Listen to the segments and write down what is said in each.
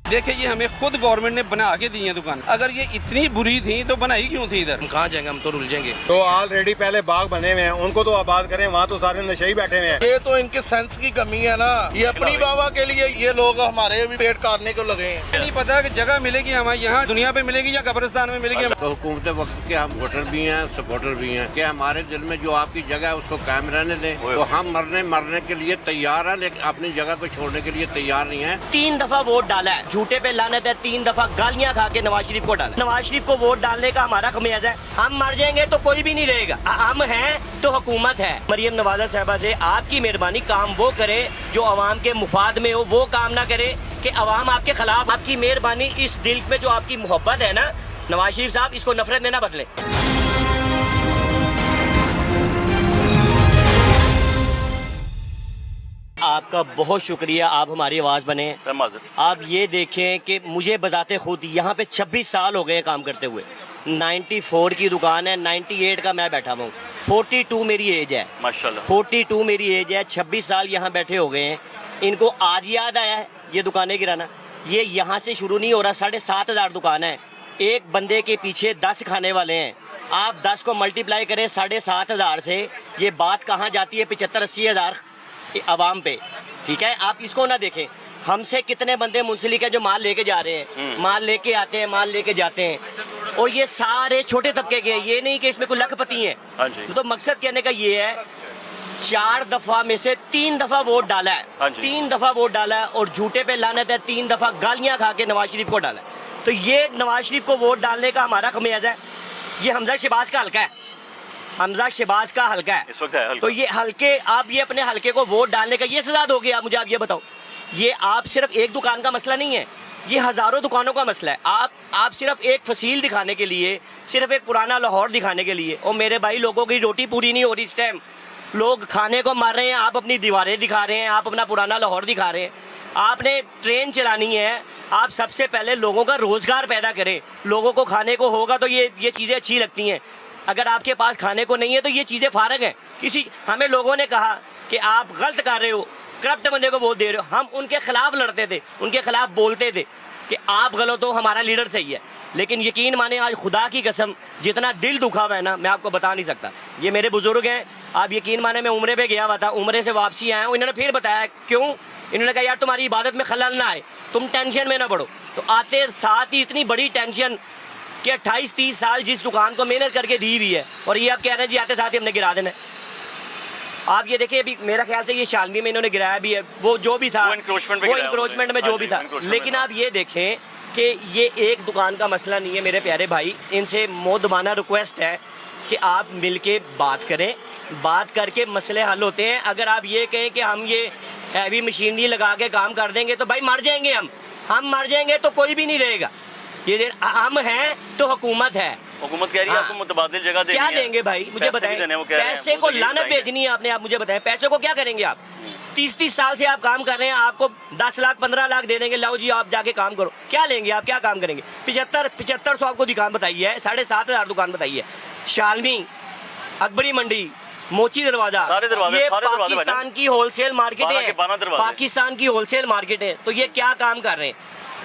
देखिए ये हमें खुद गवर्नमेंट ने बना के दी है दुकान, अगर ये इतनी बुरी थी तो बनाई क्यों थी इधर? हम कहाँ जाएंगे, हम तो रुल जाएंगे। तो ऑलरेडी पहले बाग बने हुए हैं, उनको तो आबाद करें, वहाँ तो सारे नशे ही बैठे हुए हैं। ये तो इनके सेंस की कमी है ना, ये अपनी वाहवा के लिए ये लोग हमारे भी पेट काटने को लगे हैं। नहीं पता कि जगह मिलेगी हमारे यहाँ दुनिया पे मिलेगी या कब्रिस्तान में मिलेगी। तो हुकूमत वक्त के हम वोटर भी हैं, सपोर्टर भी हैं कि हमारे दिल में जो आपकी जगह है उसको कायम रहने दें। तो हम मरने के लिए तैयार हैं, लेकिन अपनी जगह को छोड़ने के लिए तैयार नहीं है। 3 दफा वोट डाला है, झूठे पे लानत है, 3 दफा गालियां खा के नवाज शरीफ को डाला। नवाज शरीफ को वोट डालने का हमारा खमियाजा है। हम मर जाएंगे तो कोई भी नहीं रहेगा, हम हैं तो हुकूमत है। मरियम नवाजा साहबा से आपकी मेहरबानी, काम वो करे जो अवाम के मुफाद में हो, वो काम ना करे कि अवाम आपके खिलाफ। आपकी मेहरबानी, इस दिल में जो आपकी मोहब्बत है ना नवाज शरीफ साहब, इसको नफरत में ना बदले। आपका बहुत शुक्रिया, आप हमारी आवाज़ बने। आप ये देखें कि मुझे बजाते खुद यहाँ पे 26 साल हो गए हैं काम करते हुए। 94 की दुकान है, 98 का मैं बैठा हूँ, 42 मेरी एज है माशाल्लाह, 42 मेरी एज है। 26 साल यहाँ बैठे हो गए हैं। इनको आज याद आया है ये दुकानें गिराना। ये यहाँ से शुरू नहीं हो रहा, 7,500 दुकान है, एक बंदे के पीछे 10 खाने वाले हैं। आप 10 को मल्टीप्लाई करें 7,500 से, ये बात कहाँ जाती है 75-80 हज़ार आवाम पे। ठीक है, आप इसको ना देखें। हमसे कितने बंदे मुंसलिक है जो माल लेके जा रहे हैं, माल लेके आते हैं, माल लेके जाते हैं, और ये सारे छोटे तबके के हैं। ये नहीं कि इसमें कोई लखपति हैं। तो मकसद कहने का ये है, 4 दफा में से 3 दफा वोट डाला है, 3 दफा वोट डाला है, और झूठे पे लानत है, 3 दफा गालियां खा के नवाज शरीफ को डाला है। तो ये नवाज शरीफ को वोट डालने का हमारा खमियाजा है। ये हमजा शहबाज का हल्का है, हमजा शहबाज का हल्का है इस वक्त है। तो ये हल्के, आप ये अपने हल्के को वोट डालने का ये सजा दोगे? आप मुझे आप ये बताओ, ये आप सिर्फ एक दुकान का मसला नहीं है, ये हज़ारों दुकानों का मसला है। आप सिर्फ एक फसील दिखाने के लिए, सिर्फ एक पुराना लाहौर दिखाने के लिए, और मेरे भाई लोगों की रोटी पूरी नहीं हो रही इस टाइम, लोग खाने को मार रहे हैं, आप अपनी दीवारें दिखा रहे हैं, आप अपना पुराना लाहौर दिखा रहे हैं। आपने ट्रेन चलानी है, आप सबसे पहले लोगों का रोज़गार पैदा करें, लोगों को खाने को होगा तो ये चीज़ें अच्छी लगती हैं। अगर आपके पास खाने को नहीं है तो ये चीज़ें फारग हैं। हमें लोगों ने कहा कि आप गलत कर रहे हो, करप्ट बंदे को वोट दे रहे हो, हम उनके खिलाफ लड़ते थे, उनके खिलाफ बोलते थे कि आप गलत हो, हमारा लीडर सही है। लेकिन यकीन माने, आज खुदा की कसम जितना दिल दुखा हुआ है ना, मैं आपको बता नहीं सकता। ये मेरे बुजुर्ग हैं, आप यकीन माने, मैं उम्रे पे गया हुआ था, उम्रे से वापसी आया हूँ, इन्होंने फिर बताया क्यों। इन्होंने कहा यार तुम्हारी इबादत में खलल ना आए, तुम टेंशन में ना पड़ो। तो आते साथ ही इतनी बड़ी टेंशन कि 28-30 साल जिस दुकान को मेहनत करके दी हुई है, और ये आप कह रहे हैं जी आते साथ ही हमने गिरा देना। आप ये देखिए, अभी मेरा ख्याल से ये शालनी में इन्होंने गिराया भी है, वो जो भी था, वो इंक्रोचमेंट में जो भी था। लेकिन आप ये देखें कि ये एक दुकान का मसला नहीं है मेरे प्यारे भाई। इनसे मोदबाना रिक्वेस्ट है कि आप मिल के बात करें, बात करके मसले हल होते हैं। अगर आप ये कहें कि हम ये हैवी मशीनरी लगा के काम कर देंगे तो भाई मर जाएंगे हम मर जाएंगे तो कोई भी नहीं रहेगा। ये हम हैं तो हुकूमत है, हुकूमत कह रही है आपको मुतबादिल जगह देनी क्या है। देंगे भाई मुझे बताएं, पैसे को लानत भेजनी है आपने, आप मुझे बताएं पैसे को क्या करेंगे आप? 30-30 साल से आप काम कर रहे हैं, आपको 10 लाख 15 लाख दे देंगे, लाओ जी आप जाके काम करो, क्या लेंगे आप, क्या काम करेंगे? 7500 आपको दुकान बताई है, 7,500 दुकान बताई है, शालमी, अकबरी मंडी, मोची दरवाजा, ये पाकिस्तान की होलसेल मार्केट है, पाकिस्तान की होलसेल मार्केट है। तो ये क्या काम कर रहे हैं?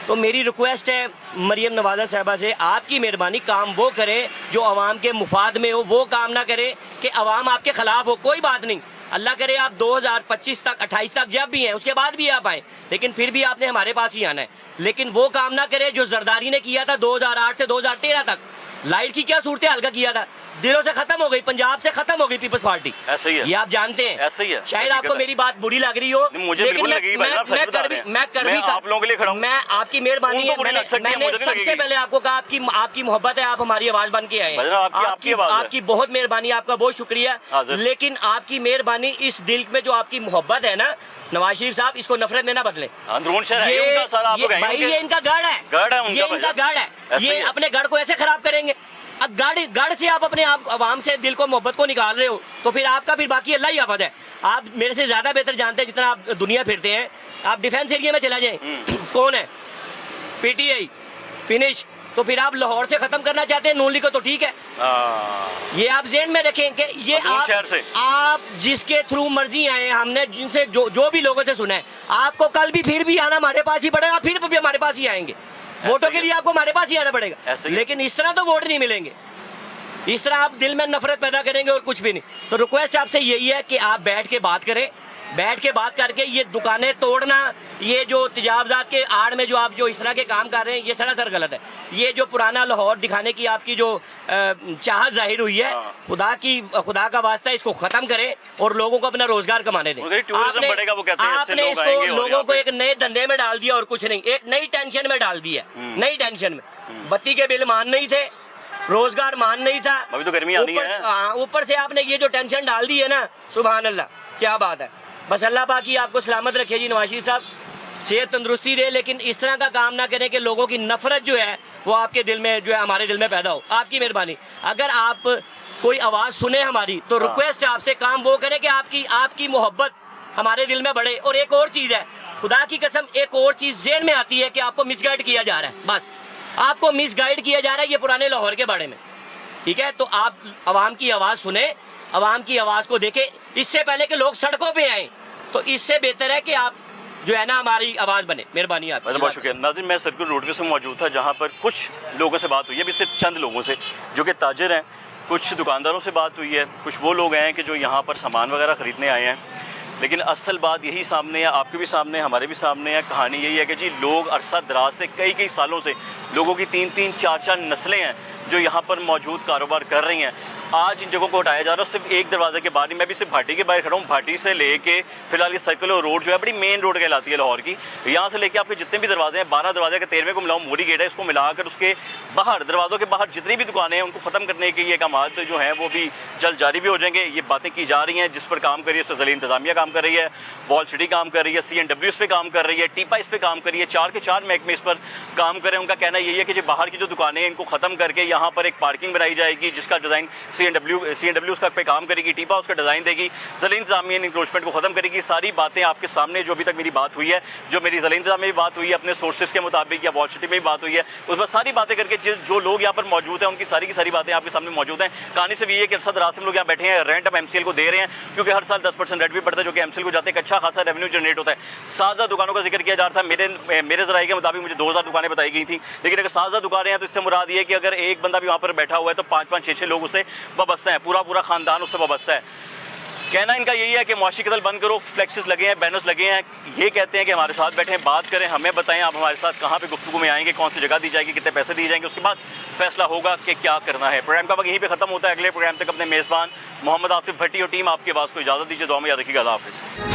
तो मेरी रिक्वेस्ट है मरियम नवाजा साहबा से, आपकी मेहरबानी, काम वो करे जो अवाम के मुफाद में हो, वो काम ना करे कि अवाम आपके खिलाफ हो। कोई बात नहीं, अल्लाह करे आप 2025 तक 28 तक जब भी हैं उसके बाद भी आप आए, लेकिन फिर भी आपने हमारे पास ही आना है। लेकिन वो काम ना करे जो जरदारी ने किया था 2008 से 2013 तक। लाइट की क्या सूरत हाल का किया था, दिलों से खत्म हो गई, पंजाब से खत्म हो गई पीपल्स पार्टी। ऐसा ही है, ये आप जानते हैं, ऐसा ही है। शायद आपको मेरी बात बुरी लग रही हो, मुझे लेकिन मैं आप लोगों के लिए खड़ा हूं। मैं आपकी मेहरबानी है, मैंने सबसे पहले आपको कहा आपकी मोहब्बत है, आप हमारी आवाज बन के आए, आपकी बहुत मेहरबानी, आपका बहुत शुक्रिया। लेकिन आपकी मेहरबानी, इस दिल में जो आपकी मोहब्बत है ना नवाज शरीफ साहब, इसको नफरत में ना बदले। भाई ये इनका गढ़ है, ये इनका गढ़ है, ये अपने गढ़ को ऐसे खराब करेंगे। अब गढ़ से आप अपने आप अवाम से दिल को मोहब्बत को निकाल रहे हो, तो फिर आपका फिर बाकी अल्लाह ही आफत है। आप मेरे से ज्यादा बेहतर जानते हैं, जितना आप दुनिया फिरते हैं। आप डिफेंस एरिया में चला जाएं, कौन है? पीटीआई, फिनिश, तो फिर आप लाहौर से खत्म करना चाहते हैं नून लीग को, तो ठीक है। ये आप जेहन में रखें कि ये आप जिसके थ्रू मर्जी आए, हमने जिनसे जो भी लोगों से सुना है, आपको कल भी फिर भी आना हमारे पास ही पड़ेगा, फिर भी हमारे पास ही आएंगे वोटों के लिए, आपको हमारे पास ही आना पड़ेगा। लेकिन इस तरह तो वोट नहीं मिलेंगे, इस तरह आप दिल में नफरत पैदा करेंगे और कुछ भी नहीं। तो रिक्वेस्ट आपसे यही है कि आप बैठ के बात करें, बैठ के बात करके ये दुकानें तोड़ना, ये जो तजावजात के आड़ में जो आप जो इस तरह के काम कर रहे हैं, ये सरासर गलत है। ये जो पुराना लाहौर दिखाने की आपकी जो चाहत जाहिर हुई है, खुदा का वास्ता इसको ख़त्म करें और लोगों को अपना रोजगार कमाने दें। आपने इसको लोगों को एक नए धंधे में डाल दिया और कुछ नहीं, एक नई टेंशन में डाल दिया। नई टेंशन में बत्ती के बिल मान नहीं थे, रोजगार मान नहीं था, अभी तो गर्मी आनी है, ऊपर से आपने ये जो टेंशन डाल दी है ना, सुभान अल्लाह, क्या बात है। बस अल्लाह पाक ही आपको सलामत रखे जी, नवाज शरीफ साहब सेहत तंदुरुस्ती दे, लेकिन इस तरह का काम ना करें कि लोगों की नफरत जो है वो आपके दिल में जो है हमारे दिल में पैदा हो। आपकी मेहरबानी, अगर आप कोई आवाज़ सुने हमारी तो रिक्वेस्ट आपसे काम वो करें कि आपकी मोहब्बत हमारे दिल में बढ़े। और एक और चीज़ है, खुदा की कसम एक और चीज़ ज़हन में आती है कि आपको मिसगाइड किया जा रहा है, बस आपको मिसगाइड किया जा रहा है ये पुराने लाहौर के बारे में, ठीक है। तो आप आवाम की आवाज़ सुने, आवाम की आवाज़ को देखें, इससे पहले कि लोग सड़कों पे आएँ, तो इससे बेहतर है कि आप जो है ना हमारी आवाज़ बने। मेहरबानी आपकी। बहुत शुक्रिया नाज़रीन, मैं सर्कुलर रोड पे से मौजूद था जहाँ पर कुछ लोगों से बात हुई है, भी सिर्फ चंद लोगों से जो कि ताजिर हैं, कुछ दुकानदारों से बात हुई है, कुछ वो लोग हैं कि जो यहाँ पर सामान वगैरह ख़रीदने आए हैं। लेकिन असल बात यही सामने है, आपके भी सामने है, हमारे भी सामने है। कहानी यही है कि जी लोग अरसा दराज से कई सालों से, लोगों की 3-3, 4-4 नस्लें हैं जो यहाँ पर मौजूद कारोबार कर रही हैं। आज इन जगहों को हटाया जा रहा है, सिर्फ एक दरवाजे के बाहर ही। मैं भी सिर्फ भाटी के बाहर खड़ा हूँ। भाटी से लेके फिलहाल ये सर्कुलर रोड जो है बड़ी मेन रोड कहलाती है लाहौर की। यहाँ से लेके आपके जितने भी दरवाजे हैं, 12 दरवाजे के 13वें को मिलाऊँ मोरी गेट है, इसको मिलाकर उसके बाहर दरवाज़ों के बाहर जितनी भी दुकानें हैं उनको ख़त्म करने के ये काम जो हैं वो भी जल्द जारी भी हो जाएंगे। ये बातें की जा रही हैं, जिस पर काम कर रही है उस पर ज़िला इंतज़ामिया काम कर रही है, वॉल सिटी काम कर रही है, CNW इस पर काम कर रही है, टीपा इस पर काम कर रही है, 4 के 4 महकमे इस पर काम कर रहे हैं। उनका कहना यही है कि जो बाहर की जो दुकानें हैं इनको ख़त्म करके यहाँ पर एक पार्किंग बनाई जाएगी जिसका डिज़ाइन CNW उसका पे काम करेगी, टीपा उसका डिज़ाइन देगी, ज़िला इंतज़ामिया इंक्रोचमेंट को ख़त्म करेगी। सारी बातें आपके सामने जो अभी तक मेरी बात हुई है, जो मेरी ज़िला इंतज़ामिया में बात हुई है, अपने सोर्सेज के मुताबिक या वॉल सिटी में भी बात हुई है, उस पर सारी बातें करके जो लोग यहाँ पर मौजूद हैं उनकी सारी की सारी बातें आपके सामने मौजूद हैं। कहानी से भी ये कि अरसा दराज से लोग यहाँ बैठे हैं, रेंट अब MCL को दे रहे हैं क्योंकि हर साल 10% रेंट भी पड़ता है जो कि MCL को जाते हैं, अच्छा खासा रेवेन्यू जनरेट होता है। 7,000 दुकानों का जिक्र किया जा रहा था, मेरे ज़राए के मुताबिक मुझे 2,000 दुकानें बताई गई थी, लेकिन अगर 7,000 दुकानें हैं तो इससे मुराद ये है कि अगर एक बंदा भी वहाँ पर बैठा हुआ है तो 5-5, 6-6 लोग उससे वाबस्ता हैं, पूरा खानदान उससे वाबस्ता है। कहना इनका यही है कि मुआशी कत्ल बंद करो, फ्लेक्सेस लगे हैं, बैनर्स लगे हैं, ये कहते हैं कि हमारे साथ बैठें, बात करें, हमें बताएं आप हमारे साथ कहाँ पे गुफ्तगू में आएंगे, कौन सी जगह दी जाएगी, कितने पैसे दिए जाएंगे, उसके बाद फैसला होगा कि क्या करना है। प्रोग्राम का वक्त यहीं पे ख़त्म होता है। अगले प्रोग्राम तक अपने मेज़बान मोहम्मद आतिफ भट्टी और टीम आपकी आवाज़ को इजाज़त दीजिए। दुआ में याद रखिएगा। अल्लाह हाफ़िज़।